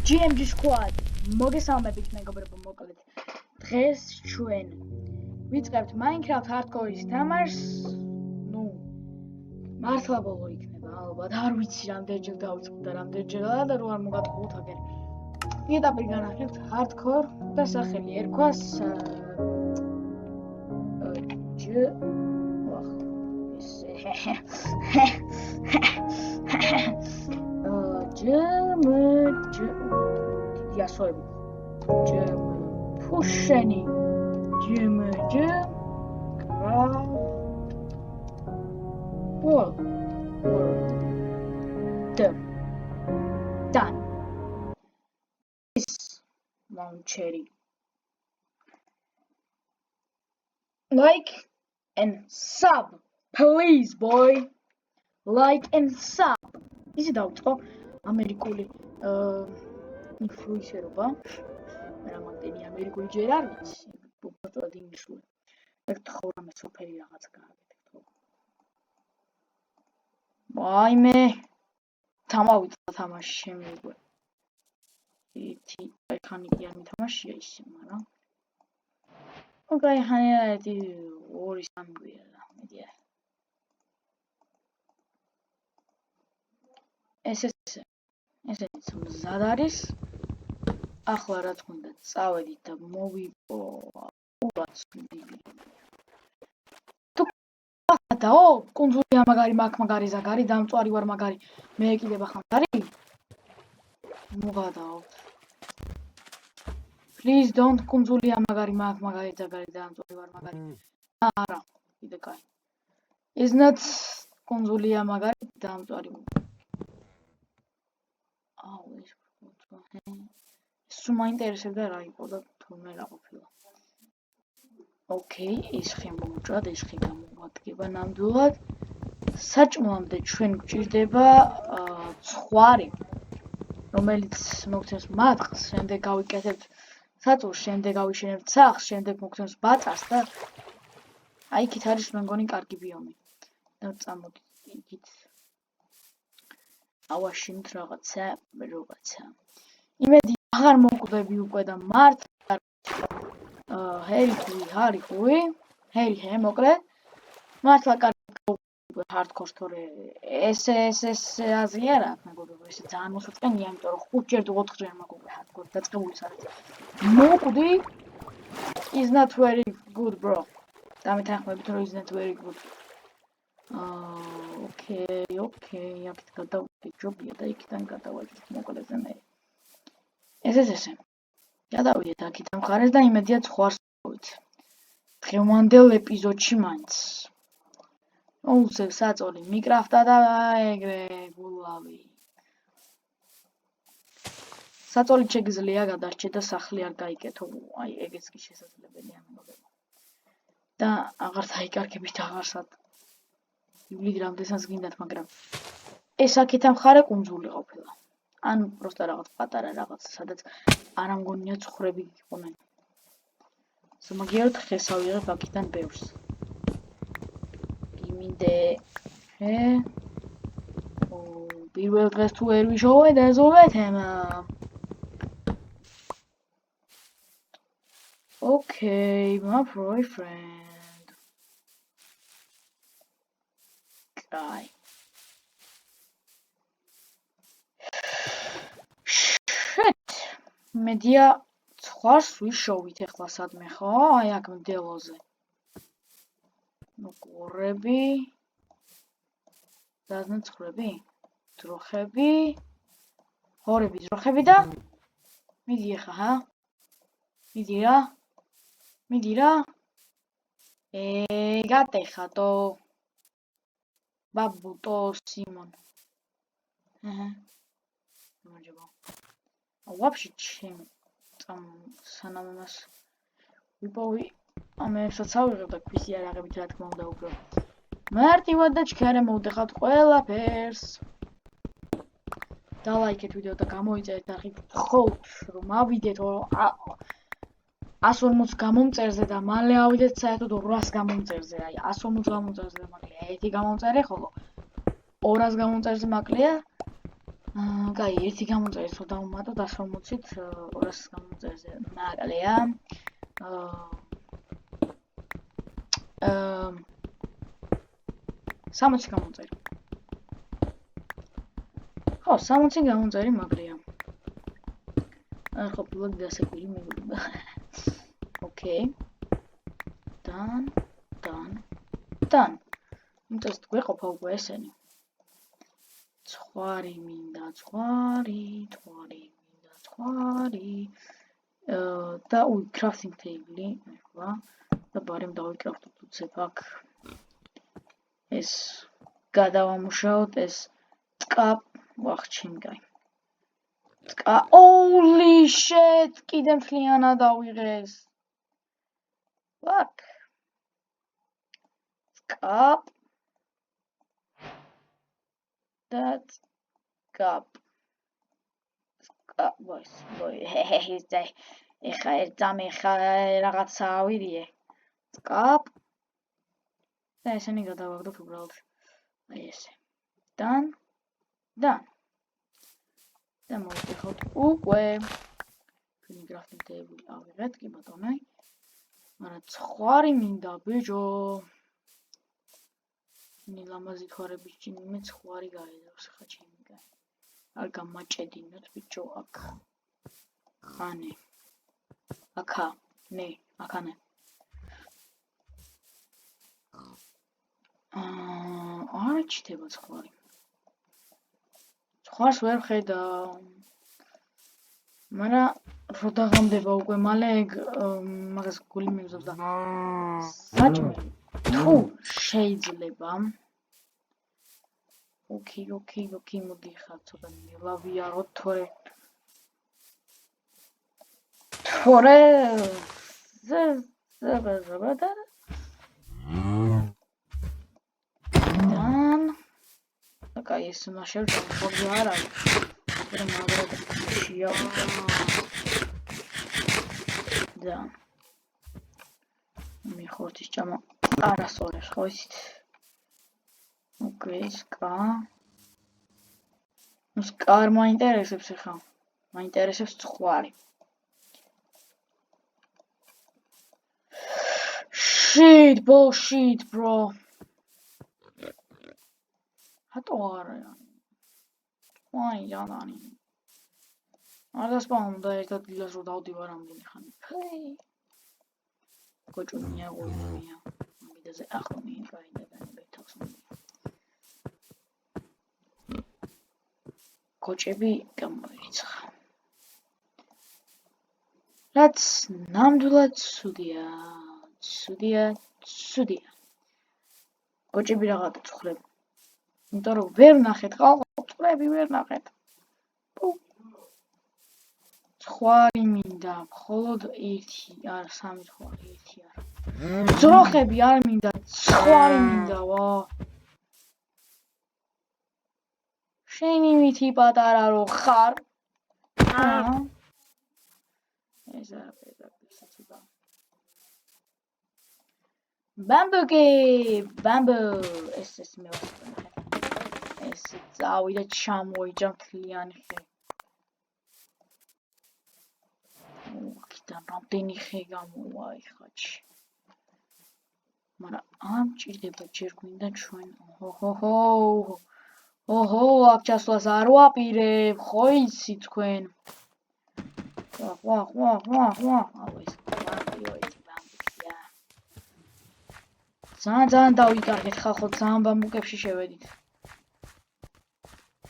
GMG Squad, მოგესალმებით მეგობრებო, მოკლედ. დღეს ჩვენ ვიწყებთ Minecraft Hardcore-ის თამაშს. მართლა ბოლო იქნება, ალბათ. არ ვიცი რამდენჯერ დავიწყებ და რამდენჯერად და რო არ მოგატყუოთ აგერ. პირდაპირ განახლებთ Hardcore და სახელი ერქვას Ясоеби. Пушени. Done. This launchery. Like and sub, please, boy. Like and sub. Is it out? Americuli. Influencerობა. რამანდენი ამერიკული ჯერ არ ვიცი, უბრალოდ ინგლისური. ეხლა რამე სოფელი რაღაც გააკეთე. ვაიმე. თამავიწყდა თამაში შემიგვა. ეთი მექანიკი არ მითამაშია ისე, მაგრამ ხანერეთი 2-3 გვერდა, მედია. ესეც მზად არის. ახლა რა თქმა უნდა წავედით და მოვიყო ურაც დაო კონძული ამაგარი მაგ მაგარი ზაგარი დამწვარი ვარ მაგარი მე კიდე ბახანდარი მოგადაო please don't კონძული ამაგარი მაგ მაგარი ზაგარი დამწვარი ვარ მაგარი არა კიდე კაი is not კონძული ამაგარი დამწვარი აუ ეს სულ მაინტერესებდა რა იყო და თურმე რა ყოფილა. ოკეი, ეს ხე მომჭრა და ეს ხე გამოვადგება ნამდვილად. საჭმლამდე ჩვენ გვჭირდება ცხვარი, რომელიც მოგცემს მატყლს, შემდეგ გავიკეთებთ საწურს, შემდეგ გავიშენებთ სახლს, შემდეგ მოგცემს ბაწარს და აი იქით არის მე მგონი კარგი ბიომი. და წამოდით იქით. ავაშენოთ რაღაცა. იმედი აღარ მოკვდები უკვე და მართლა ჰერი მოკლედ მართლა კარგი hardcore თორე ეს აზია რა მეგობრებო ეს ძალიან მოსაწყენია იმიტომ რომ 5 ჯერ თუ 4 ჯერ მაგვიყვე hardcore დაწყებული არის მოკვდი is not very good bro დამეთანხმებით რომ is not very good ოკეი აქეთ გადავიდე ჯობია და იქიდან გადავაჭრით მოკლედზე მე ესე გადავიდეთ აქეთ ამ ხარეს და იმედია ცხვარს მოვით დღევანდელ ეპიზოდში მაინც მოუწევ საწოლი მიკრაფტა და ეგრე გულავი საწოლი შეგიძლია გადარჩე და სახლი არ გაიკეთო აი ეგეც კი შესაძლებელია მეგობრებო და აღარ დაიკარგებით აღარსად ივლით რამდენსაც გინდათ მაგრამ ეს აქეთ ამ ხარე კუნძული ყოფილა ან просто რაღაც პატარა რაღაც სადაც არ ამგონია ცხრები იყვნენ. ზოგიერთ ხეს ავიღებ აქედან ბევრს. გიმინდე პირველ დღეს თუ ვერ ვიშოვე და ზოვეთემა. Okay, my boyfriend. Guy. მედია ცხვარს ვიშოვით ახლა სადმე ხო? აი აქ მდელოზე. მოგორები. დაზნე ცხრები? ძროხები. ჰორები ძროხები და მიდი ახლა, ჰა? მიდი რა? გატეხატო. ბაბუტო სიმონ. გამარჯობა. Вообще чем там სანამ მას ვიპოვი ამესაც ავიღებ და ქვისი არაღებით რა თქმა უნდა უფრო მარტივად და ჩქარე მოვდეხავთ ყველაფერს და ლაიქეთ ვიდეო და გამოიწერეთ არხით ხოლთ რომ ავიდეთ 140 გამომწერზე და მალე ავიდეთ საერთოდ 200 გამომწერზე აი 140 გამომწერზე მაკლია ერთი გამომწერი ხოლო 200 გამომწერზე მაკლია კაი, ერთი გამოწერის რო დავუმატოთ 140-ით 200 გამოწერზე ნაკალია. 60 გამომწერი. ხო, 60 გამომწერი მაგრია. ხო, ბლოგი დასაკვირი მეგობრებო. ოკეი. Done. იმიტომ გვეყოფა უკვე ესენი. ცხვარი მინდა, ცხვარი. და crafting table, ახლა და ბარემ დავიკრაფტოთ უცებ აქ. ეს გადავამუშაოთ ეს ტკა ვახჩინგაი. ტკა holy shit, კიდე მთლიანად ავიღეს. Fuck. Cup. That's cup. Boys. ეხა რაღაცა ავირიე. Cup. და ესენი გადავაგდოთ უბრალოდ. აი ესე. Done. და მოვიხოთ უკვე. ჩვენი crafting table ავიღეთ, კი ბატონო. მაგრამ ცხვარი მინდა, ბიჭო. ნილამაზი თვარების ჭინი მე ცხვარი გაედავს ხა ჩემი კაი. არ გამაჭედინოთ ბიჭო აქ. ხანე. აქა, ნე, აქანე. არ ჩიტება ცხვარი. ცხვარს ვერ ხედავ. მაგრამ რო დაღამდება უკვე მალე მაგას გული მიგზობს და საჭმელი თუ შეიძლება ოკეი მოდი ხა ცოტა მილავიაროთ თორე კაი ეს მაშინ ხორი არ არის მაგრამ და მიხორთის ჭამა არასწორებს ხო ისიც ოკეი სკა ნუ სკა არ მაინტერესებს ახლა მაინტერესებს ცხვარი shit bullshit bro რატო არა ვაი ჯანანი არ დასპაუნდა ერთად დილას რო დავდივარ ამდენი ხანი კოჭო მიაღურია მიდაზე ახლა მიიგაინდა ბეთავს კოჭები გამოიცხა რაც ნამდვილად ცუდია კოჭები რაღაცა ცხრები იმიტომ რომ ვერ ნახეთ ხალხო წვრები ვერ ნახეთ ცხვარი მინდა მხოლოდ ერთი არ სამი ცხვარი ერთი არ ძროხები არ მინდა ცხვარი მინდა ვა შენი მითი პატარა რო ხარ ეს არაფერია ბამბო ეს მე ეს წავიდა ჩამოიჯა მთლიანი ხე კიდან რამდენი ხე გამოვა ეხაჩი მაგრამ ამ ჭირდება ჯერ გვინდა ჩვენ ოჰო აქ ჩასვლას არ ვაპირებ ხო იცი თქვენ ვა აუ ეს ბამბია ძალიან დავიკარგეთ ხალხო ძალიან ბამბუკებში შევედით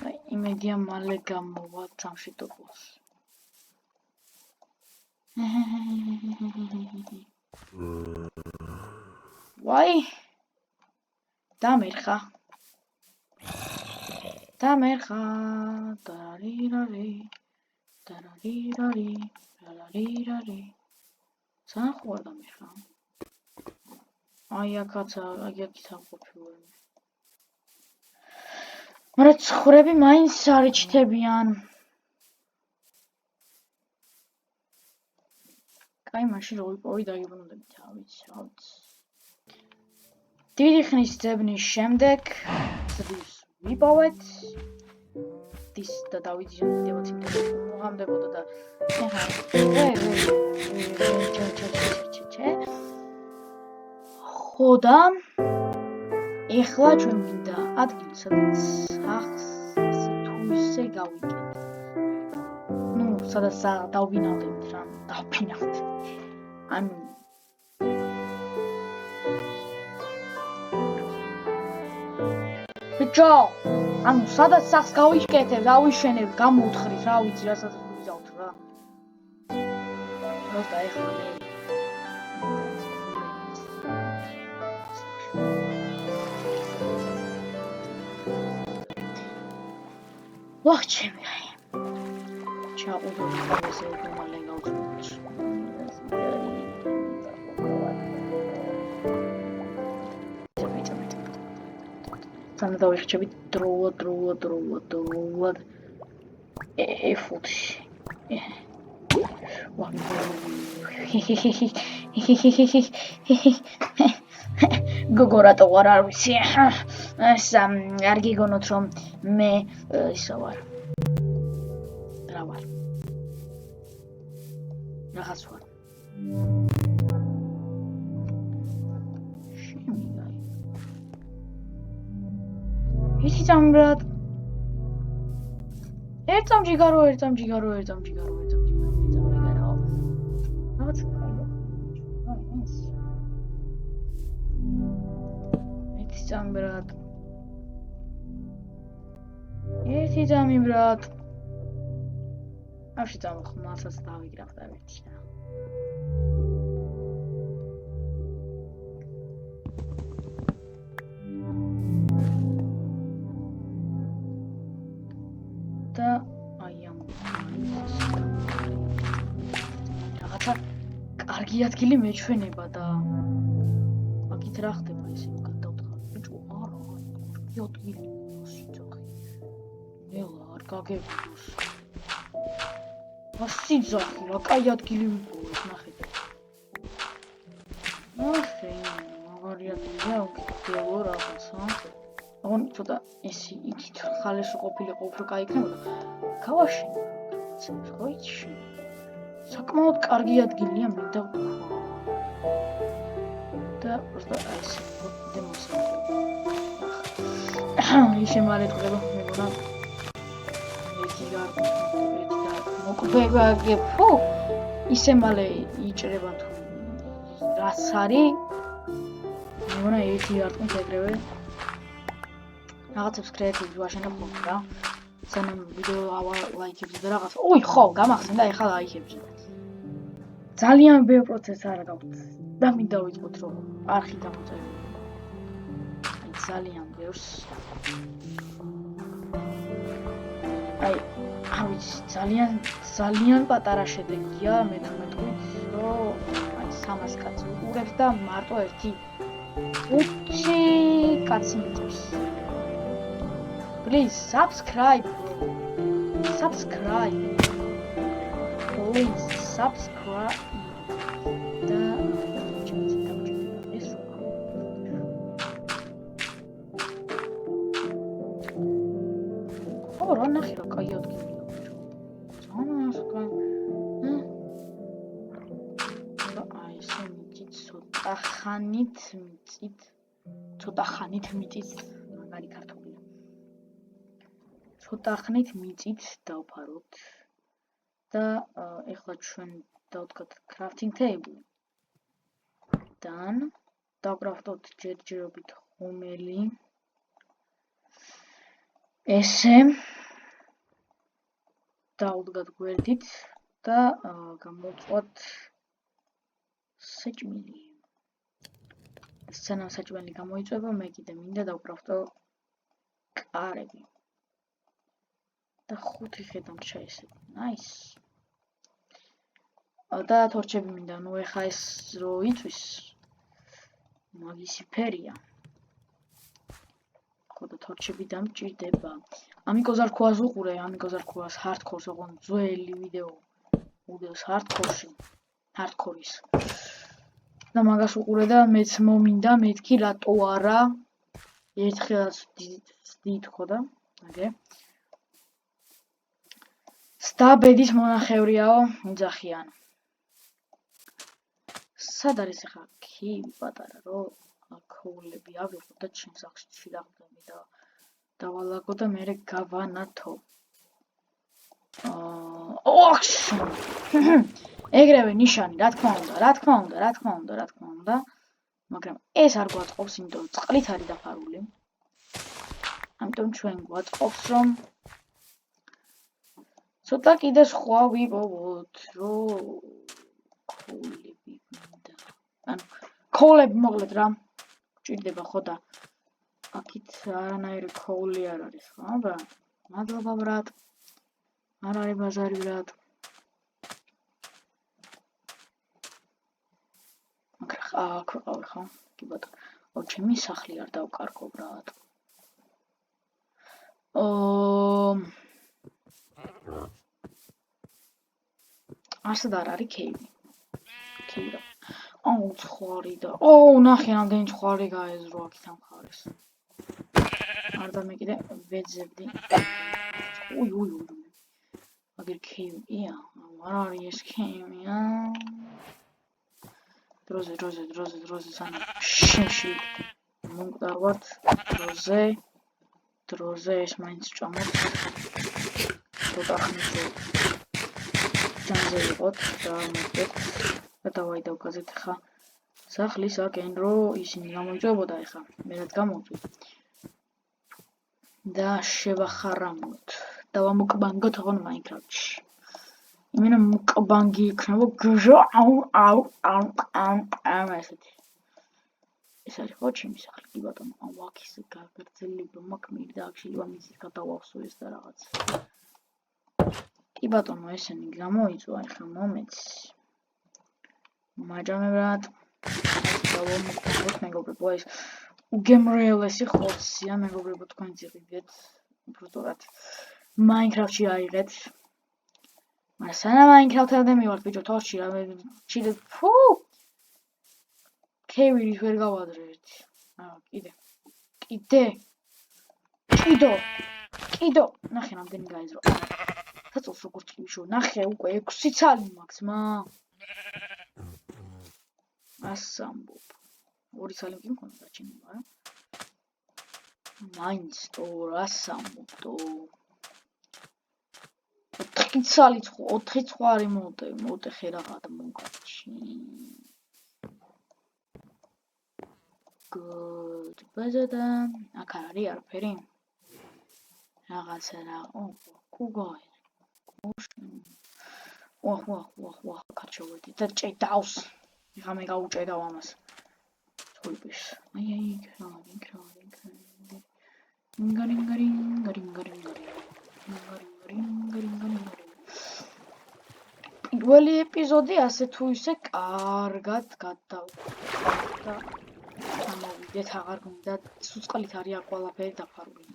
აი იმედია მალე გამოვა სამშვიდობოს ვაი დამერხა დარარირარი საერთოდ დამერხა აი აქაც ყოფილი მაგრამ ცხრები მაინც არ იჩთებიან კაი მაშინ როიპოვი დაიბრუნდებით ავიც დიდი ხნის ძებნის შემდეგ ვიპოვეთ ხდის და დავიძიო ვიდეოც იმდენად მოღამდებოდა და ხო და ეხლა ჩვენ მინდა ადგილი სადაც სახს თუ ისე გავიკეთეთ. ნუ სადაც დავბინავდებით რა, დავბინავდეთ. ანუ ბიჭო, ანუ სადაც სახს გავიკეთებ, დავიშენებ, გამოუთხრით, რა ვიცი, რასაც ვიზავთ რა. просто ეხლა მე ვახჩემი აი. ჩაყუდოთ ესე უმალე გავხსნით. Sana da jeszcze droład. Fuć. Gogora to არ ვიცი. არ გიგონოთ რომ მე ისა ვარ. რა ვარ? რაღაც ვარ. იცი წამბრად. ერთამ ჯიგარო. რაღაც კაიო. იცი წამბრად. ერთი ძამი ბრად. ავში წამხმასაც დავიგრახ და ვიცი რა. და აი ამ რაღაცა კარგი ადგილი მეჩვენება და მაგით რა ხდება ესე გადავთხარ ბიჭო არა კარგი ადგილი სიძახი ნელა არ გაგებულოს სიძახი რა კაი ადგილი მიყურეთ ნახეთ მაგარი ადგილია უკიდეო რაღაცა აღონ ცოტა ესი იქით ხალესო ყოფილიყო უფრო კაი იქნებოდა გავაშენე რაღაცებს ხო იცი საკმაოდ კარგი ადგილია მინდა ვთქვა და просто ესე დემოსავე ისე მალე თქება მეგონა ერთი მოკვებაგე ფუ ისე მალე იჭრება თუ რაც არის მეგონა ერთი არტყუნს ეგრევე რაღაცებს კრეატივი ვაშენებ ხოლმე რა. სანამ ვიდეო ლაიქებს და რაღაცა. ოი, ხო, გამახსენდა ეხლა ლაიქებს. ძალიან ბევრ პროცესს არა გაქვთ. და მინდა ვიწყოთ რომ არხი დამოწერილი. აი ძალიან ბევრს. აი, ავიცი, ძალიან პატარა შედეგია მე თქვით რომ აი 300 კაცი უყურებს და მარტო ერთი 5 კაცი მიწევს. Please subscribe. Please subscribe. და ეს ხო რა ნახე რა კაი ადგილია ბიჭო. ძალიან კაი. აი ესე მიწით ცოტა ხანით მიწით მაგარი ქართულია. ცოტა ხნით მიწით დავფაროთ და ეხლა ჩვენ დავდგათ crafting table. დან დავკრაფტოთ ჯერჯერობით ხომელი. ესე დავდგათ გვერდით და გამოვწვათ საჭმელი. სანამ საჭმელი გამოიწვება, მე კიდე მინდა დავკრაფტო კარები. და 5 ხედამჭა ესე. Nice. და თორჩები მინდა, ნუ ეხა ეს რო იწვის მაგისი ფერია. ხო და თორჩები დამჭირდება. ამიკოს არ ქვას უყურე, ამიკოს არ ქვას hardcore-ს ოღონ ძველი ვიდეოს hardcore-ის. და მაგას უყურე და მეც მომინდა, მეთქი რატო არა. ერთხელაც ვდით ხო და აგე. სტაბედის მონახევრიაო, იძახიან. სად არის ახლა ქივი პატარა, რომ ქოულები ავიღო და ჩემ სახლში შედახვდები და დავალაგო და მერე გავანათო. ეგრევე ნიშანი, რა თქმა უნდა, მაგრამ ეს არ გვაწყობს, იმიტომ რომ წყლით არის დაფარული. ამიტომ ჩვენ გვაწყობს, რომ ცოტა კიდე სხვა ვიპოვოთ, რომ ქოულები მინდა. ანუ ქოულები მოკლედ რა, გვჭირდება ხო და აქეთ არანაირი ქოული არ არის, ხო, აბა? მადლობა ბრატ. არ არის ბაზარი ბრატ. აქ ვიყავი ხო? კი ბატონო. ჩემი სახლი არ დავკარგო ბრატ. ასად არ არის ქეივი. ქეივი რა. ცხვარი და ნახე რამდენი ცხვარი გაეზრო აქეთ ამ მხარეს. არ და მე კიდე ვეძებდი. აგერ ქეივია? არ არის ეს ქეივია. დროზე სანამ შიმში მომკვდარვართ დროზე ეს მაინც ვჭამოთ ცოტა ხნის ჯანზე ვიყოთ და მოვიდეთ და დავაი დავგაზეთ ხა სახლის აკენ რომ ისინი გამოიწვევოდა ხა მე რაც გამოვწვი და შევახარამოთ და ვამოკბანგოთ აღონ მაინკრაფტში იმენა მოკბანგი იქნება გჟა ესეთი ეს არის ხო ჩემი სახლი კი ბატონო აქ ის გაგრძელება მაქვს მე და აქ შეიძლება მიწით გადავახსო ეს და რაღაც კი ბატონო ესენი გამოიწვა ახლა მომეც მაჯამებად დავამოკლოთ მეგობრებო ეს უგემრიელესი ხორცია მეგობრებო თქვენც იყიდეთ უბრალოდ მაინკრაფტში აიღეთ მაგრამ სანამ მაინკრაფტამდე მივართ ბიჭო თორში რა ჩიდე ფუ ქეივირის ვერ გავადრეთ კიდო ნახე რამდენი გაეზრო საწოლს როგორ წვიშო ნახე უკვე 6 ცალი მაქვს მა ასამბობ 2 ცალი კი მქონდა დაჩინე მაგრამ მაინც თო ასამბობ თო 4 ცალი 4 ცხვარი მოვტეხე რაღაც მომკაჩი Good, ბაზადა აქ არის არაფერი რაღაცა რა კუგოი ვაჰ კაჩოვედი და ჭედავს ეხა მე გაუჭედავ ამას თულბის აი პირველი ეპიზოდი ასე თუ ისე კარგად გადავდა ამოვიდეთ აღარ გინდა სუწყლით არის აქ ყველაფერი დაფარული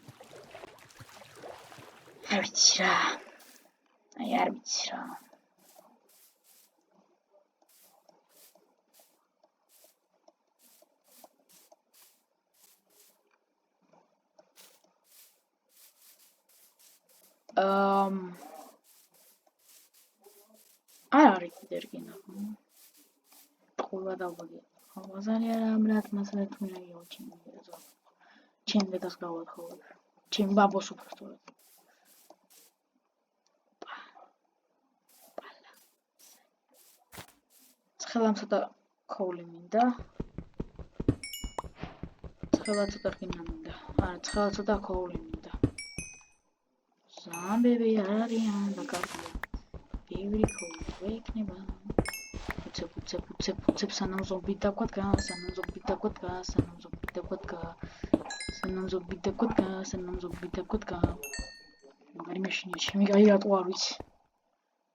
არ ვიცი რა არ არის კიდე რკინა ყובה დავაგე ბაზარი არა ბრატ მასალა თუ რა იოჩინი ჩემ დედას გავათხოვებ ჩემ ბაბოს უბრალოდ ცხელამ ცოტა ქოული მინდა ცხელა ცოტა რკინა მინდა არა ცხელა ცოტა ქოული მინდა ზამბები არიან და კარგია ბევრი ქოული ვექნება უცებ სანამ ზომბი დაგვადგა მაგარი მაშინია ჩემი კაი რატო არ ვიცი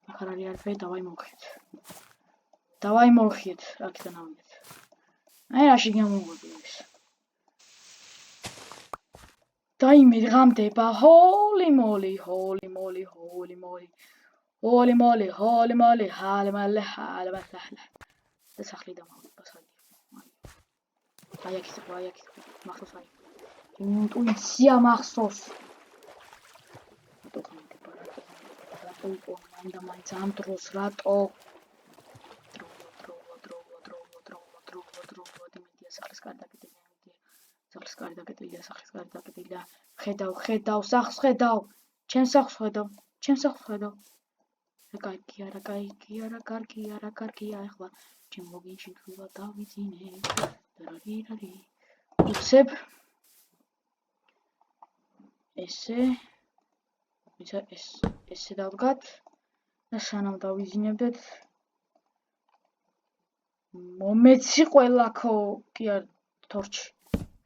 აქ არ არის არაფერი დავაი მოვხიეთ აქედან ავიდეთ აი რაში გამოვიდეს დაიმე ღამდება ჰოლი მოლი ჰალმალე და სახლი დამავიდა საერთოდ აი აქ მახსოვს აი ინტუიცია მახსოვს იყო მაინდა-მაინც ამ დროს რატო დროულად იმედია სახლის კარი დაკეტილია სახლის კარი დაკეტილია ხედავ სახლს ხედავ ჩემს სახლს ხედავ რა კარგია ეხლა ჩემ ლოგინში თულა დავიძინე დარარირარი უცებ ესე დავდგათ და სანამ დავიზინებდეთ მომეცი ყველაქო კი არ თორჩი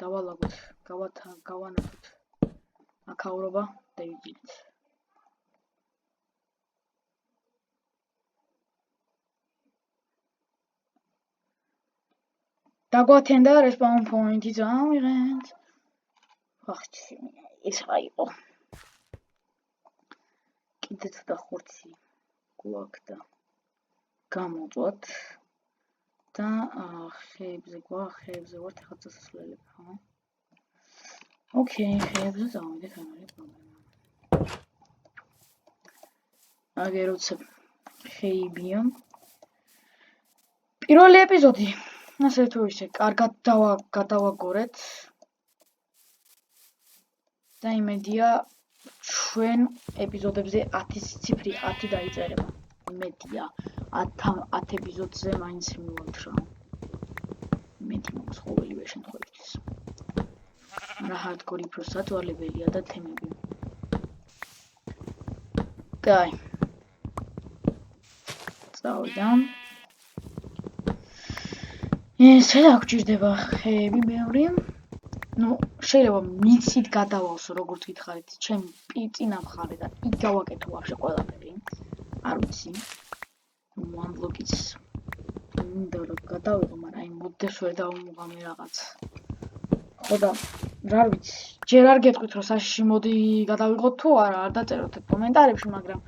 დავალაგოთ გავანათოთ აქაურობა და ვიძინეთ დაგვათენდა respawn point-ი წავიღეთ ხახჩი ეს რა იყო კიდე ცოტა ხორცი გვაქვს და გამოვწვათ და ხეებზე ვართ ახლა წასასვლელები ხო ოკეი ხეებზე წავიდეთ არ არის პრობლემა აგერ უცებ ხეებია პირველი ეპიზოდი ასე თუ ისე კარგად გადავაგორეთ და იმედია ჩვენ ეპიზოდებზე 10 ციფრი 10 დაიწერება იმედია 10 ეპიზოდზე მაინც მივართ რა იმედი მაქვს ყოველივე შემთხვევაში რა ჰარდკორი უფრო სათვალებელია და თემები კაი წავიდა შეიძლება გვჭირდება ხეები ბევრი ну შეიძლება მიცით გადავალსო როგორც გითხარით ჩემი წინა მხარე და იქ გავაკეთო ვაფშე ყველაფერი არ ვიცი one block-იც უნდა რომ გადავიღო მაგრამ აი მოდეს ვერ დავუმღამე რაღაც ხო და რა ვიცი ჯერ არ გეტყვით რომ საშიში მოდი გადავიღოთ თუ არა არ დაწეროთ კომენტარებში მაგრამ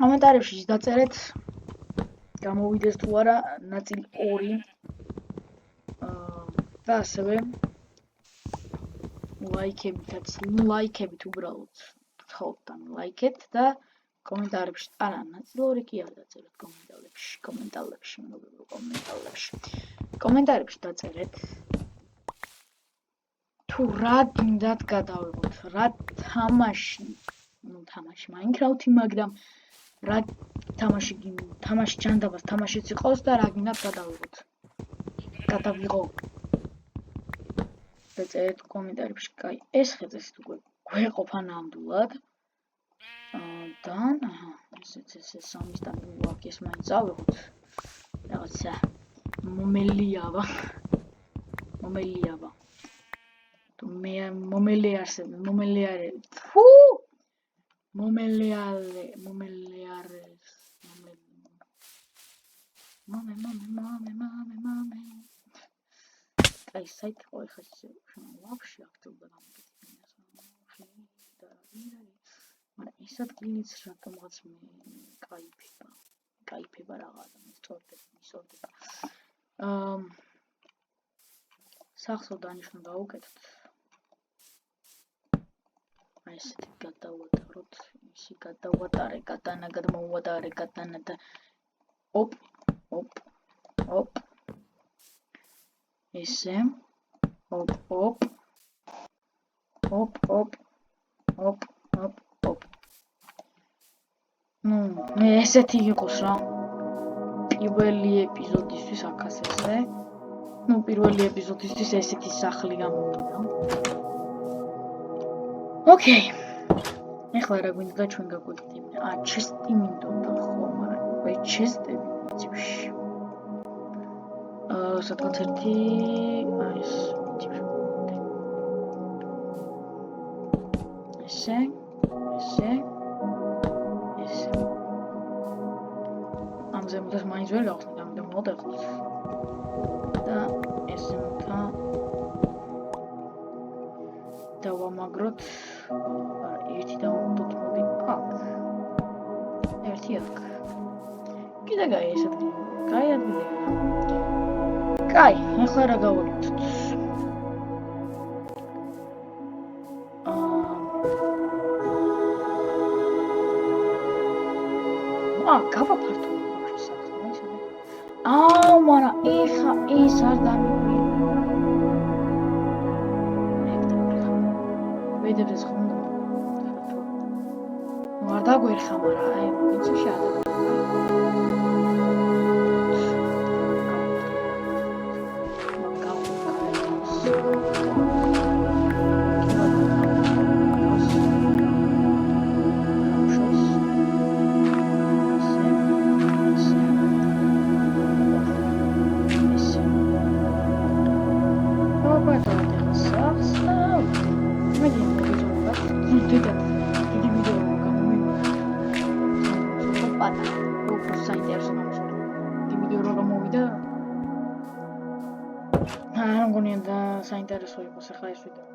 კომენტარებში დაწერეთ გამოვიდეს თუ არა ნაწილი 2 და ასევე ლაიქებით უბრალოდ ვთხოვთ და ლაიქეთ და კომენტარებში არა ნაწილი 2 კი არ დაწერეთ კომენტარებში დაწერეთ თუ რა გინდათ გადავიღოთ რა თამაში Minecraft-ი მაგრამ რა თამაში ჯანდაბას თამაშიც იყოს და რა გინდათ გადავიღო დაწერეთ კომენტარებში კაი ეს ხეწესით უკვე გვეყოფა ნამდვილად და ეს სამის და მივაკეს მაინც წავიღოთ რაღაცა მომელიავა თუ მე აი საით ხო ხა ვაფშე აქტიურდა გამიგეთ მაგრამ ეს ადგილიც რატომღაც მე кайფება რაღაცა მისორდება სახსო დანიშნო დავუკეთოთ აი ესეთი გადავატაროთ ისი გადავატარე კატანა გადმოვატარე კატანა და ოპ ესე ოპ ну მე ესეთი იყოს რა პირველი ეპიზოდისთვის აქაც ესე ну პირველი ეპიზოდისთვის ესეთი სახლი გამოვიდა ოკეი ეხლა რა გვინდა ჩვენ გაგვეკეთებინა ჩესტი მინდოდა ხო მაგრამ უკვე ჩესტები მიწვში სადღაც ერთი ეს ესე ამზე მოდი მაინც ვერ გავხსნით ამიტომ მოდეხოთ და ესე მოთა დავამაგროთ ერთი დავამაგროთ მოდი აქ ერთი აქ კიდე გაი ეს ადგილი გაი ადგილი კაი, ახლა რა გავაკეთოთ? გავაფართო ბავშვი სახლა ისე. მაგრამ ეხა ის არ დამიგვი. ვედებს ხომ. არ დაგვერხა, მაგრამ აი ვიცი შეადა. საინტერესო იყოს ახლა ეს ვიდეო.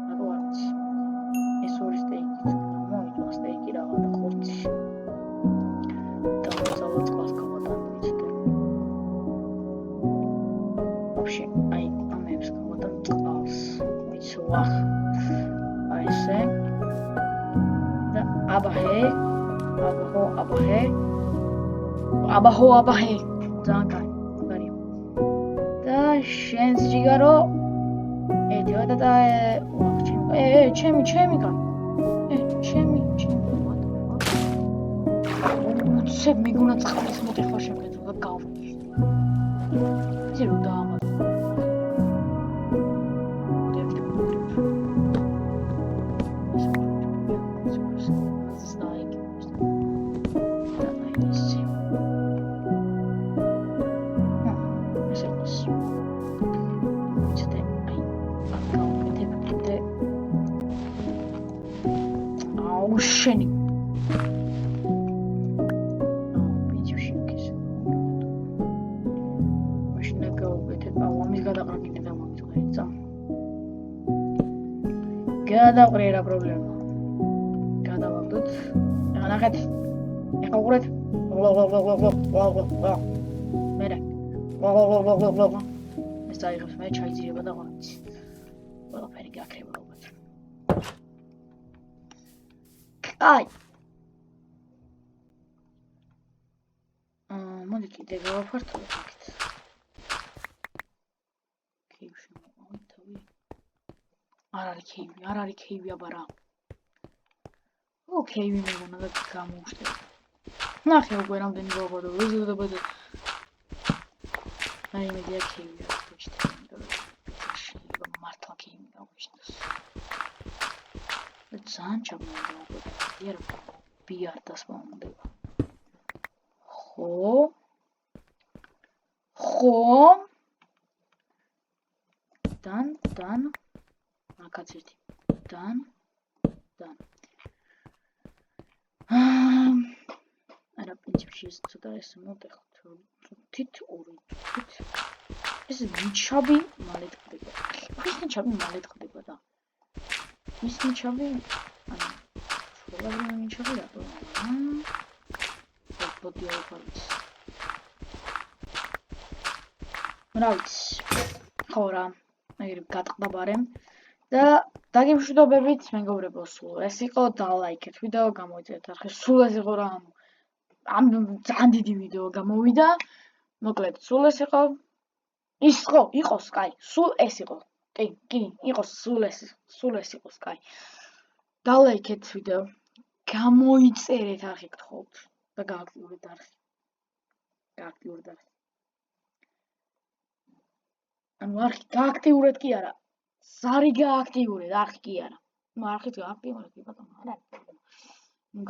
რა ვიცი. ეს ორი სტეიკი მოიწვა სტეიკი რაღაც და ხორცი. დავწავოთ ყავს გამოდანვიცდე. вообще, აი ამებს გამოდან ყავს. ვიცვა. აი ესე. და აბაჰე. ძალიან კარგი. და შენს ჯიგარო და ჩემი კა. ჩემი. უცე მიგუნა წყლის მოტეხვა შემეძლო და გავვიში. იცი რომ დაამატო. შენი მაშინ გავუკეთებ ამის გადაყრაკინე და მომიწყვეტა. გადაყრე რა პრობლემა. გადავაგდოთ. ახლა ნახეთ. ახლა უყურეთ. მერე. ეს დაიღებს მე ჩაიძირება და ვარცი. ყველაფერი გაქრება ალბათ. აი. მოდი კიდე გავაფართო იქით. კეივში მოვავით თავი. არ არის კეივი აბარა. კეივი მეგონა და გამოვშტე. ნახე უკვე რამდენი გავაბადო, ვიზრდებოდა. აი მედია კეივი აქვს ბიჭი. მართლა კეივი გავიშტოს. ძალიან ჩამოვიდა. იარ ბიარდას მომდება. ხო. დან. აკაც ერთი. დან. არა პრინციპში ეს ცოტა ეს მოტეხოთ. თით ორი. ეს ნიჩაბი მალე ტყდება. ეს ნიჩაბი მალე ტყდება და. ის ნიჩაბი ანუ პრობლემა ნიჩაბი რატო? ბოდი აიფარიც. რა ვიცი. ხო რა. ეგრე გატყდა ბარემ და დაგემშვიდობებით მეგობრებო, სულ ეს იყო და ლაიქეთ ვიდეო, გამოიწერეთ არხი. სულ ეს იყო რა. ამ ძალიან დიდი ვიდეო გამოვიდა. მოკლედ, სულ ეს იყო. იყოს, კაი. სულ ეს იყო. კი, იყოს სულ ეს იყოს, კაი. და ლაიქეთ ვიდეო. გამოიწერეთ არხი გთხოვთ და გააქტიურეთ არხი. ანუ არხი გააქტიურეთ კი არა. ზარი გააქტიურეთ, არხი კი არა. არხით გააქტიურეთ, კი ბატონო, არა.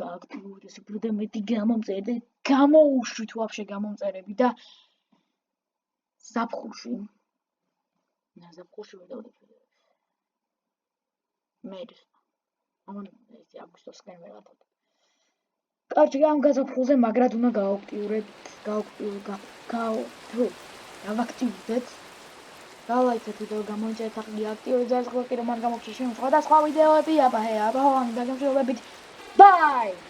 გააქტიურეთ, ესე უფრო მეტი გამომწერეთ და გამოუშვით ვაფშე გამომწერები და ზაფხულში ვიდეოები. მეც. ამან ეს აგვისტოსკენ ვეღათავთ. კარგი, ამ გაზაფხულზე მაგრად უნდა გავაქტიურეთ. და ლაიქეთ ვიდეო, გამოიწერეთ არხი, აქტიურეთ ზარს, ხოლმე რომ არ გამოგჩნდეს სხვადასხვა ვიდეოები, აბაჰე, ამი დაგემშვიდობებით. Bye!